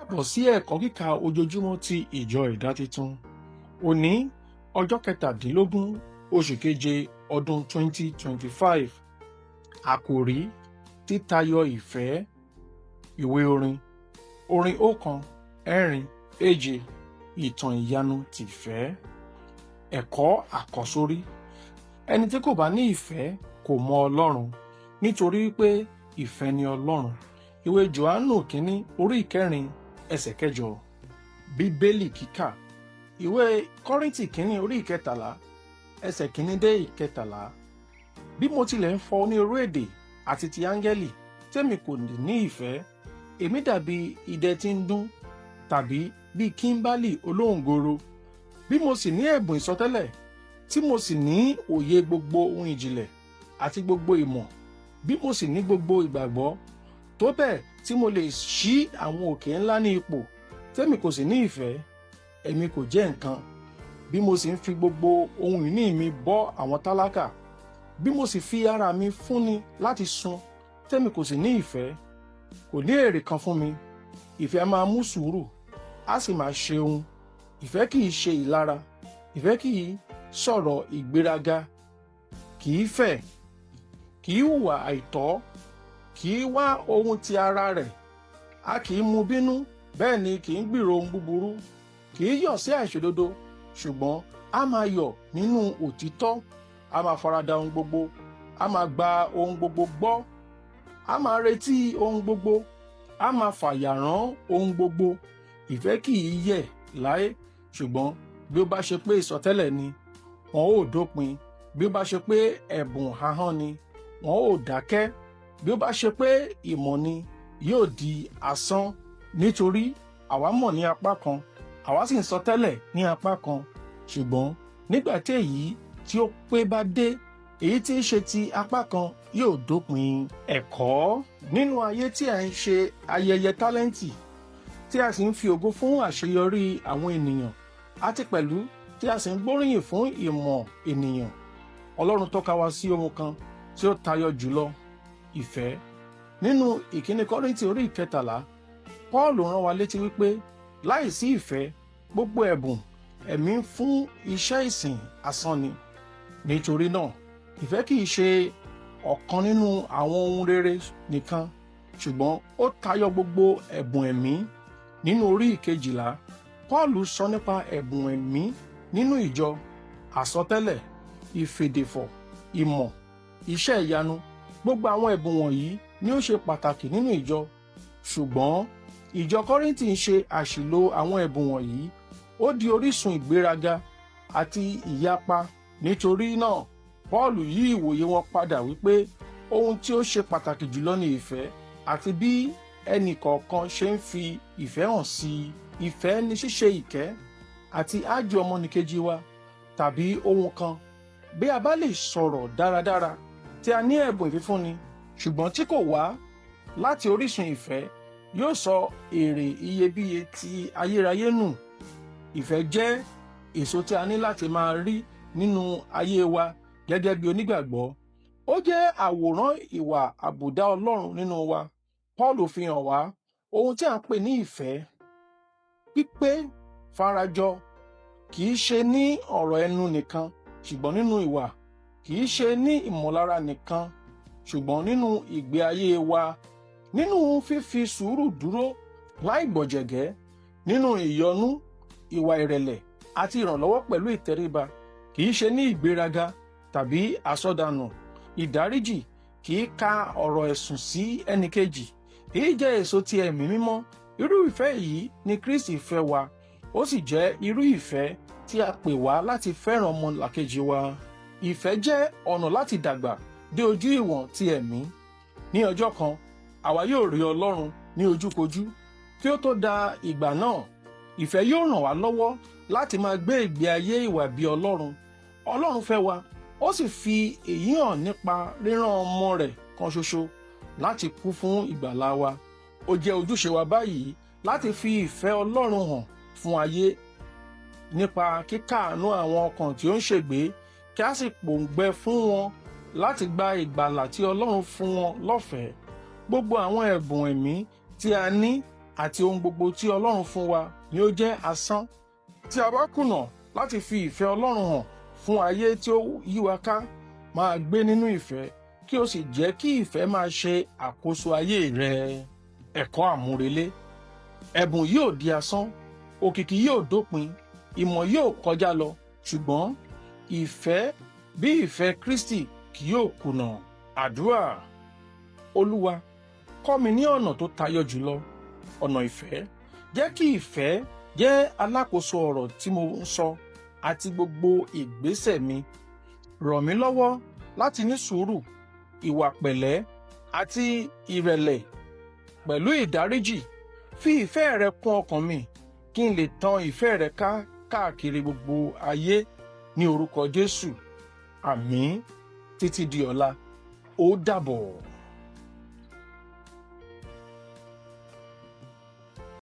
káàbọ̀ sí ẹ̀kọ́ kíkà ojoojúmọ́ ti ìjọ ẹ̀dá titun. Òní ọjọ́ 17 oṣù keje ọdún 2025. Àkòrí: títayọ ìfẹ́. Ìwé orin 147 ìtàn ìyanu tìfẹ́. Ẹ̀kọ́ àkọ́sórí: ẹni tí kò bá ní ìfẹ́ kò mọ Ọlọ́run, nítorí pé ìfẹ́ ni Ọlọ́run. Ìwé Jòhánù kínní orí 4 ẹsẹ̀ 8. Bíbélì kíkà: ìwé Kọ́ríńtì kínní orí 13 ẹsẹ̀ 1 dé 13. Bí mo tilẹ̀ ń fọ onírúurú èdè àti ti áńgẹ́lì, tèmi kò ní ìfẹ́, èmi dàbí idẹ tí ń dún, tàbí bí kímbálì olóhùngoro. Bí mo sì ní ẹ̀bùn ìsọtẹ́lẹ̀, tí mo sì ní òye gbogbo ohun ìjìnlẹ̀ àti gbogbo ìmọ̀, bí mo sì ní gbogbo ìgbàgbọ́, tó bẹ́ẹ̀ tí mo lè ṣí àwọn òkè ńlá ní ipò, tèmi kò sì ní ìfẹ́, èmi kò jẹ́ nǹkan. Bí mo sì ń fi gbogbo ohun ìní mi bọ́ àwọn tálákà, bí mo sì fi ara mi fúnni láti sun, tèmi kò sì ní ìfẹ́, kò ní èrè kan fún mi. Ìfẹ́ máa mú sùúrù, á sì máa ṣe ohun. Ìfẹ́ kì í ṣe ìlara, ìfẹ́ kì í sọ̀rọ̀ ìgbéraga, kì í fẹ̀, kì í hùwà àìtọ́, kì í wá ohun ti ara rẹ̀, a kì í mú bínú, bẹ́ẹ̀ ni kì í gbèrò ohun búburú, kì í yọ̀ sí àìṣòdodo, ṣùgbọ́n a máa yọ̀ nínú òtítọ́, a máa farada ohun gbogbo, a máa gba ohun gbogbo gbọ́, a máa retí ohun gbogbo, a máa fàyàrán ohun gbogbo. Ìfẹ́ kì í yẹ̀ láé, ṣùgbọ́n bí ó bá ṣe pé ìsọtẹ́lẹ̀ ni, wọn ó dópin. Bí ó bá ṣe pé ẹ̀bùn ahọ́n ni, wọn ó dákẹ́. Bí ó bá ṣe pé ìmọ̀ ni, yóò di asán. Nítorí àwa mọ̀ ní apá kan, àwa sì ń sọtẹ́lẹ̀ ní apá kan. Ṣùgbọ́n nígbà tí èyí tí ó pé bá dé, èyí tí ń ṣe ti apá kan yóò dópin. Ẹ̀kọ́: nínú ayé tí a ń ṣe ayẹyẹ tálẹ́ǹtì, tí a sì ń fi ògo fún àṣeyọrí àwọn ènìyàn, àti pẹ̀lú tí a sì ń gbóríyìn fún ìmọ̀ ènìyàn, Ọlọ́run tọ́ka wa sí ohun kan tí ó tayọ jùlọ: ìfẹ́. Nínú ìkíní Kọ́ríńtì orí 13, Pọ́ọ̀lù rán wa létí wípé láìsí ìfẹ́, gbogbo ẹ̀bùn ẹ̀mí fún iṣẹ́ ìsìn asán ni. Nítorí náà, ìfẹ́ kì í ṣe ọ̀kan nínú àwọn ohun rere nìkan, ṣùgbọ́n ó tayọ gbogbo ẹ̀bùn ẹ̀mí. Nínú orí 12, Pọ́ọ̀lù sọ nípa ẹ̀bùn ẹ̀mí nínú ìjọ: àsọtẹ́lẹ̀, ìfèdèfọ̀, ìmọ̀, iṣẹ́ ìyanu. Gbogbo àwọn ẹ̀bùn wọ̀nyí ni ó ṣe pàtàkì nínú ìjọ. Ṣùgbọ́n ìjọ Kọ́ríńtì ń ṣe àṣìlò àwọn ẹ̀bùn wọ̀nyí. Ó di orísun ìgbéraga àti ìyapa. Nítorí náà, Pọ́ọ̀lù yí ìwòye wọn padà wípé ohun tí ó ṣe pàtàkì jùlọ ni ìfẹ́, àti bí ẹnì kọ̀ọ̀kan ṣe ń fi ìfẹ́ hàn sí i. Ìfẹ́ ni ṣíṣe ìkẹ́ àti ájò ọmọnìkejì wa, tàbí ohun kan. Bí a bá lè sọ̀rọ̀ dáradára, tí a ní ẹ̀bùn ìfifúnni, ṣùgbọ́n tí kò wá láti orísun ìfẹ́, yóò sọ èrè iyebíye ti ayérayé nù. Ìfẹ́ jẹ́ èso tí a ní láti máa rí nínú ayé wa gẹ́gẹ́ bí onígbàgbọ́. Ó jẹ́ àwòrán ìwà àbùdá Ọlọ́run nínú wa. Pọ́ọ̀lù fi hàn wá ohun tí a ń pè ní ìfẹ́. Pípé farajọ, kì í ṣe ní ọ̀rọ̀ ẹnu nìkan, ṣùgbọ́n nínú ìwà. Kì í ṣe ní ìmọ̀lára nìkan, ṣùgbọ́n nínú ìgbé ayé wa. Nínú fífi sùúrù dúró láì gbọ̀jẹ̀gẹ́, nínú ìyọ́nú, ìwà ìrẹ̀lẹ̀ àti ìrànlọ́wọ́ pẹ̀lú ìtẹríba. Kì í ṣe ní ìgbéraga tàbí àsọdànù. Ìdáríjì, kì í ka ọ̀rọ̀ ẹ̀sùn sí ẹnìkejì. Èyí jẹ́ èso ti ẹ̀mí mímọ́. Irú ìfẹ́ yìí ni Kristi fẹ́ wa. Ó sì jẹ́ irú ìfẹ́ tí a pè wá láti fẹ́ràn ọmọlàkejì wa. Ìfẹ́ jẹ́ ọ̀nà láti dàgbà dé ojú ìwọ̀n ti ẹ̀mí. Ní ọjọ́ kan, àwa yóò rí Ọlọ́run ní ojúkojú. Kí ó tó da ìgbà náà, ìfẹ́ yóò ràn wá lọ́wọ́ láti máa gbé ìgbé ayé ìwà bí Ọlọ́run. Ọlọ́run fẹ́ wa, ó sì fi èyí hàn nípa rírán ọmọ rẹ̀ kan ṣoṣo láti kú fún ìgbàlá wa. Ó jẹ́ ojúṣe wa báyìí láti fi ìfẹ́ Ọlọ́run hàn fún ayé nípa kíkàánú àwọn ọkàn tí ó ń ṣègbé, kí a sì pòǹgbẹ fún wọn láti gba ìgbàlà tí Ọlọ́run fún wọn lọ́fẹ̀ẹ́. Gbogbo àwọn ẹ̀bùn ẹ̀mí tí a ní àti ohun gbogbo tí Ọlọ́run fún wa ni ó jẹ́ asán. Tí a bá kùnà láti fi ìfẹ́ Ọlọ́run hàn fún ayé tí ó yí wa ká, máa gbé nínú ìfẹ́ kí o sì jẹ́ kí ìfẹ́ máa ṣe àkóso ayé rẹ. Ẹ̀kọ́ àmúrelé. Ẹ̀bùn yóò di asán, òkìkí yóò dópin, ìmọ̀ yóò kọjá lọ, ṣùgbọ́n ìfẹ́ bí ìfẹ́ Kristi kì yóò kùnà. Àdúrà. Olúwa, kọ́ mi ní ọ̀nà tó tayọ jùlọ, ọ̀nà ìfẹ́. Jẹ́ kí ìfẹ́ jẹ́ alákòóso ọ̀rọ̀ tí mo ń sọ àti gbogbo ìgbésẹ̀ mi. Ràn mí lọ́wọ́ láti ní sùúrù, ìwà pẹ̀lẹ́ àti ìrẹ̀lẹ̀. Pẹ̀lú ìdáríjì, fi ìfẹ́ rẹ kún ọkàn mi kí n lè tan ìfẹ́ rẹ káàkiri gbogbo ayé ní orúkọ Jésù. Àmín. Títí di ọ̀la. Ó dàbọ̀.